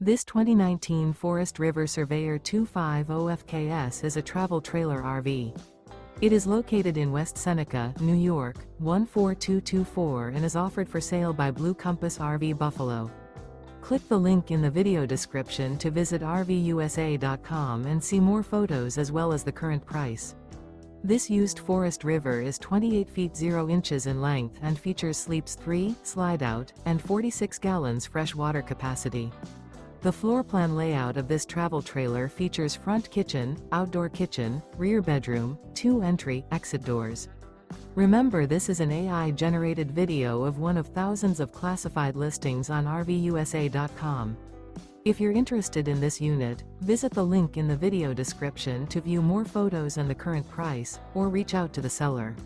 This 2019 Forest River Surveyor 250FKS is a travel trailer RV. It is located in West Seneca, New York, 14224 and is offered for sale by Blue Compass RV Buffalo. Click the link in the video description to visit RVUSA.com and see more photos as well as the current price. This used Forest River is 28 feet 0 inches in length and features sleeps 3, Slideout, and 46 gallons fresh water capacity. The floor plan layout of this travel trailer features front kitchen, outdoor kitchen, rear bedroom, 2 entry/exit doors. Remember, this is an AI-generated video of one of thousands of classified listings on RVUSA.com. If you're interested in this unit, visit the link in the video description to view more photos and the current price, or reach out to the seller.